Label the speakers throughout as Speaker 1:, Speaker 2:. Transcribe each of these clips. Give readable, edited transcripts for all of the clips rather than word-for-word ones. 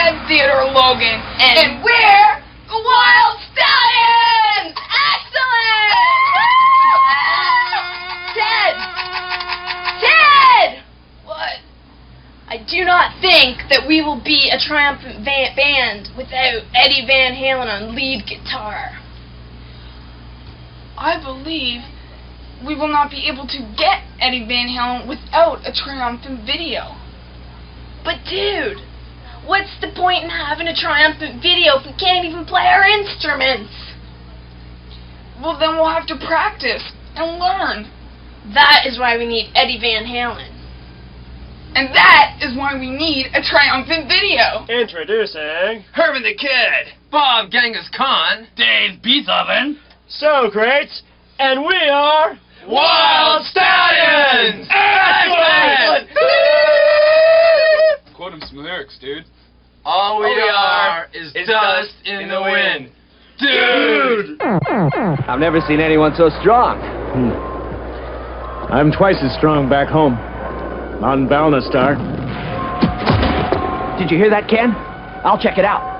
Speaker 1: I'm Theodore Logan, and we're the Wild Stallions! Excellent! Ted! What? I do not think that we will be a triumphant band without Eddie Van Halen on lead guitar. I believe we will not be able to get Eddie Van Halen without a triumphant video. But dude, what's the point in having a triumphant video if we can't even play our instruments? Well, then we'll have to practice and learn. That is why we need Eddie Van Halen. And that is why we need a triumphant video.
Speaker 2: Introducing
Speaker 3: Herman the Kid, Bob Genghis Khan,
Speaker 4: Dave Beethoven,
Speaker 2: Socrates, and we are
Speaker 3: Wild Stallions! Excellent!
Speaker 4: quote him some lyrics, dude.
Speaker 3: All we are is dust in the wind. Dude!
Speaker 5: I've never seen anyone so strong.
Speaker 2: I'm twice as strong back home. On Balnastar.
Speaker 5: Did you hear that, Ken? I'll check it out.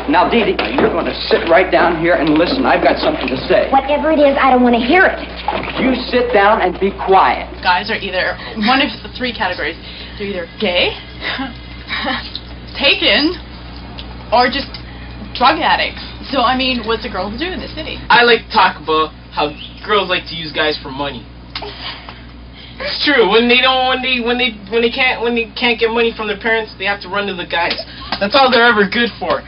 Speaker 5: Now, Dee Dee, you're going to sit right down here and listen. I've got something to say.
Speaker 6: Whatever it is, I don't want to hear it.
Speaker 5: You sit down and be quiet.
Speaker 7: Guys are either one of the three categories. They're either gay, taken, or just drug addicts. So, I mean, what's a girl to do in the city?
Speaker 8: I like to talk about how girls like to use guys for money. It's true. When they can't get money from their parents, they have to run to the guys. That's all they're ever good for.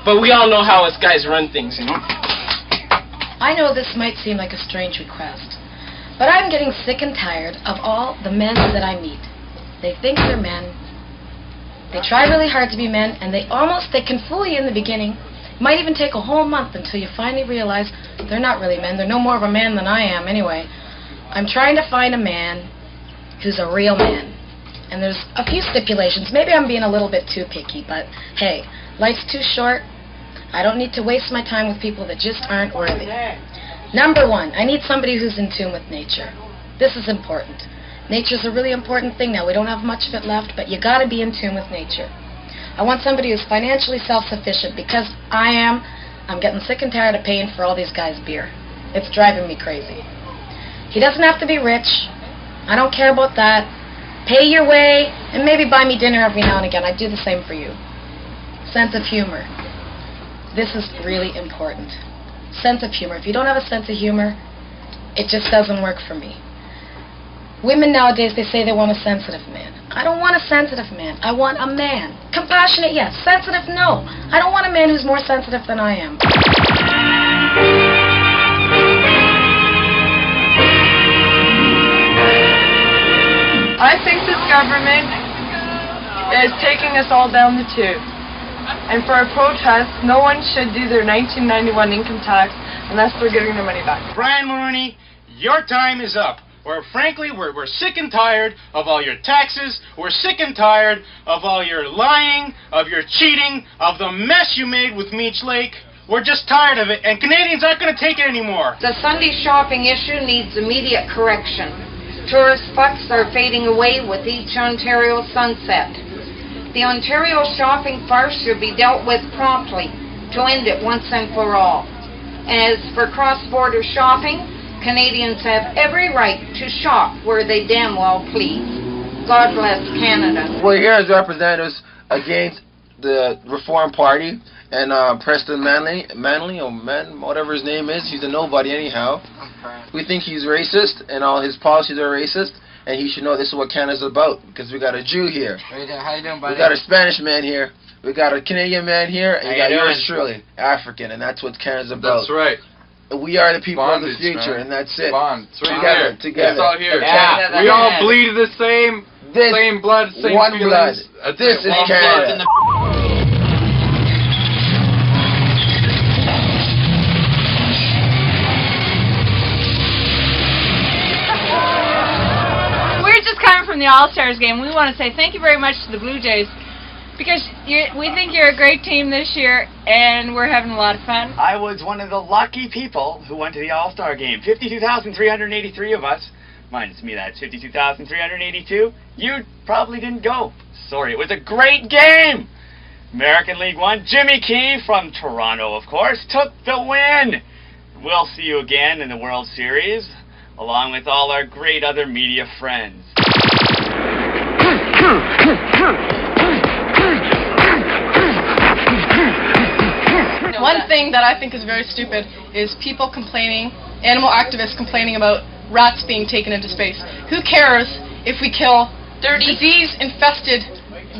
Speaker 8: But we all know how us guys run things, you know?
Speaker 9: I know this might seem like a strange request, but I'm getting sick and tired of all the men that I meet. They think they're men. They try really hard to be men, and they can fool you in the beginning. It might even take a whole month until you finally realize they're not really men. They're no more of a man than I am anyway. I'm trying to find a man who's a real man. And there's a few stipulations. Maybe I'm being a little bit too picky, but hey, life's too short. I don't need to waste my time with people that just aren't worthy. Number one, I need somebody who's in tune with nature. This is important. Nature's a really important thing now. We don't have much of it left, but you gotta be in tune with nature. I want somebody who's financially self-sufficient because I'm getting sick and tired of paying for all these guys' beer. It's driving me crazy. He doesn't have to be rich. I don't care about that. Pay your way, and maybe buy me dinner every now and again. I'd do the same for you. Sense of humor. This is really important. Sense of humor. If you don't have a sense of humor, it just doesn't work for me. Women nowadays, they say they want a sensitive man. I don't want a sensitive man. I want a man. Compassionate, yes. Sensitive, no. I don't want a man who's more sensitive than I am.
Speaker 1: I think this government is taking us all down the tube. And for a protest, no one should do their 1991 income tax unless they're getting their money back.
Speaker 4: Brian Mulroney, your time is up. Frankly, we're sick and tired of all your taxes. We're sick and tired of all your lying, of your cheating, of the mess you made with Meech Lake. We're just tired of it, and Canadians aren't going to take it anymore.
Speaker 10: The Sunday shopping issue needs immediate correction. Tourist spots are fading away with each Ontario sunset. The Ontario shopping farce should be dealt with promptly to end it once and for all. As for cross-border shopping, Canadians have every right to shop where they damn well please. God bless Canada.
Speaker 11: We're here as representatives against the Reform Party and Preston Manley, whatever his name is. He's a nobody anyhow. We think he's racist and all his policies are racist. And he should know this is what Canada's about, because we got a Jew here.
Speaker 12: How you doing, buddy?
Speaker 11: We got a Spanish man here. We got a Canadian man here, and we got yours truly, African, and that's what Canada's about.
Speaker 4: That's right.
Speaker 11: We are the people
Speaker 4: Bondage,
Speaker 11: of the future,
Speaker 4: man.
Speaker 11: and that's it.
Speaker 4: Bond. It's right
Speaker 11: Together.
Speaker 4: It's all here.
Speaker 11: Yeah.
Speaker 4: We all bleed the same blood, same
Speaker 11: one
Speaker 4: feelings.
Speaker 11: blood. This is Canada.
Speaker 12: the All-Stars game. We want to say thank you very much to the Blue Jays because we think you're a great team this year, and we're having a lot of fun.
Speaker 13: I was one of the lucky people who went to the All-Star game. 52,383 of us. Minus me, that's 52,382. You probably didn't go. Sorry, it was a great game. American League One, Jimmy Key from Toronto, of course, took the win. We'll see you again in the World Series, along with all our great other media friends.
Speaker 7: One thing that I think is very stupid is people complaining, animal activists complaining about rats being taken into space. Who cares if we kill disease-infested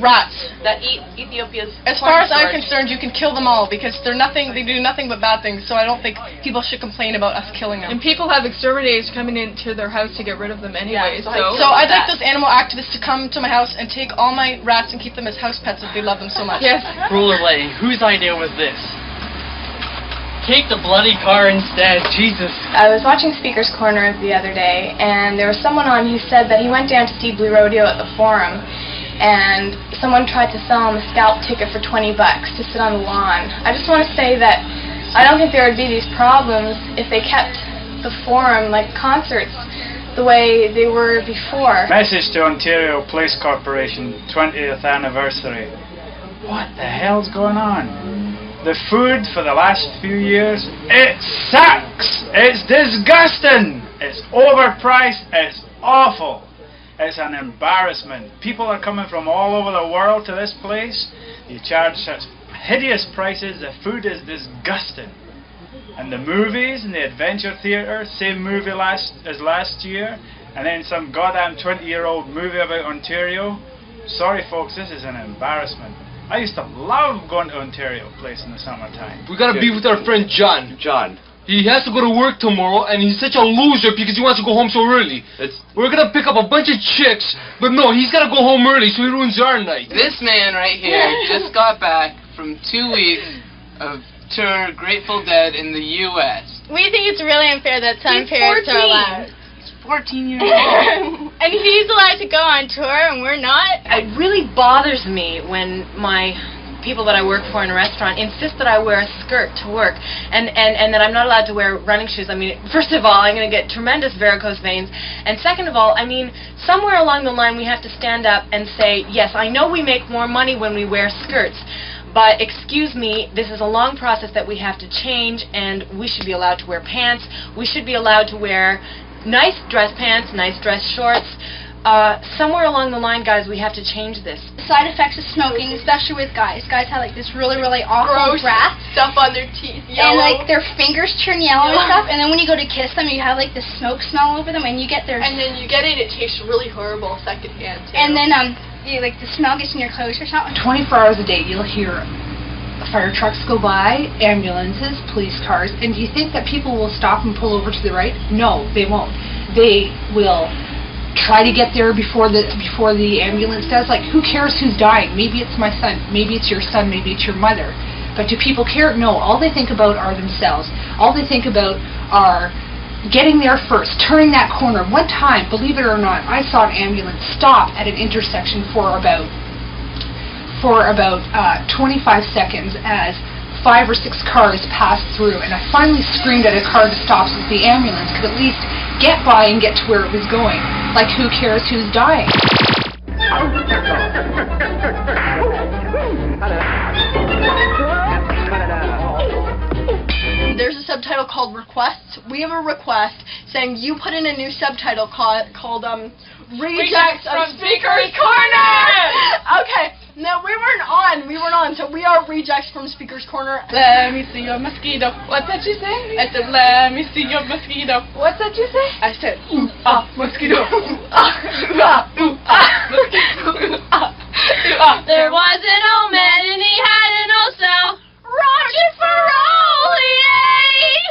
Speaker 7: rats
Speaker 12: that eat Ethiopia's.
Speaker 7: As far as I'm concerned, you can kill them all because they do nothing but bad things. So I don't think people should complain about us killing them.
Speaker 12: And people have exterminators coming into their house to get rid of them anyway.
Speaker 7: Yeah, so I'd like those animal activists to come to my house and take all my rats and keep them as house pets if they love them so much.
Speaker 12: Yes.
Speaker 8: Rollerblading. Whose idea was this? Take the bloody car instead, Jesus.
Speaker 14: I was watching Speaker's Corner the other day, and there was someone on who said that he went down to see Blue Rodeo at the Forum, and someone tried to sell him a scalp ticket for $20 to sit on the lawn. I just want to say that I don't think there would be these problems if they kept the Forum, like concerts, the way they were before.
Speaker 15: Message to Ontario Police Corporation, 20th anniversary. What the hell's going on? The food for the last few years, it sucks! It's disgusting! It's overpriced, it's awful. It's an embarrassment. People are coming from all over the world to this place. You charge such hideous prices, the food is disgusting. And the movies and the adventure theatre, same movie as last year, and then some goddamn 20-year-old movie about Ontario. Sorry folks, this is an embarrassment. I used to love going to Ontario Place in the summertime.
Speaker 3: We gotta be with our friend John. He has to go to work tomorrow, and he's such a loser because he wants to go home so early. We're gonna pick up a bunch of chicks, but no, he's gotta go home early, so he ruins our night.
Speaker 8: This man right here just got back from 2 weeks of tour Grateful Dead in the U.S.
Speaker 16: We think it's really unfair that some parents are allowed.
Speaker 8: 14 years old.
Speaker 16: And he's allowed to go on tour and we're not.
Speaker 9: It really bothers me when my people that I work for in a restaurant insist that I wear a skirt to work and that I'm not allowed to wear running shoes. I mean, first of all, I'm going to get tremendous varicose veins. And second of all, I mean, somewhere along the line we have to stand up and say, yes, I know we make more money when we wear skirts. But excuse me, this is a long process that we have to change, and we should be allowed to wear pants. We should be allowed to wear nice dress pants, nice dress shorts. Somewhere along the line, guys, we have to change this.
Speaker 17: Side effects of smoking, especially with guys. Guys have like this really, really awful breath.
Speaker 16: Stuff on their teeth,
Speaker 17: and like their fingers turn yellow and stuff. And then when you go to kiss them, you have like the smoke smell over them, and you get their.
Speaker 16: And then you get it. It tastes really horrible secondhand too.
Speaker 17: And then like the smell gets in your clothes or something.
Speaker 18: 24 hours a day, you'll hear fire trucks go by, ambulances, police cars, and do you think that people will stop and pull over to the right? No, they won't. They will try to get there before the ambulance does. Like, who cares who's dying? Maybe it's my son, maybe it's your son, maybe it's your mother. But do people care? No, all they think about are themselves. All they think about are getting there first, turning that corner. One time, believe it or not, I saw an ambulance stop at an intersection for about 25 seconds as 5 or 6 cars passed through, and I finally screamed at a car to stop so that the ambulance could at least get by and get to where it was going. Like, who cares who's dying?
Speaker 7: There's a subtitle called Requests. We have a request saying you put in a new subtitle called Rejects from Speaker's Corner! Okay. No, we weren't on, so we are rejects from Speaker's Corner. Let me see your mosquito. What's that you say? I said, let me see your mosquito. What's that you say? I said, ooh, ah, mosquito. Ooh, ah, ooh, ah, mosquito. Ooh, ah, ooh, ah.
Speaker 16: There was an old man and he had an old sow. Roger for all, yay!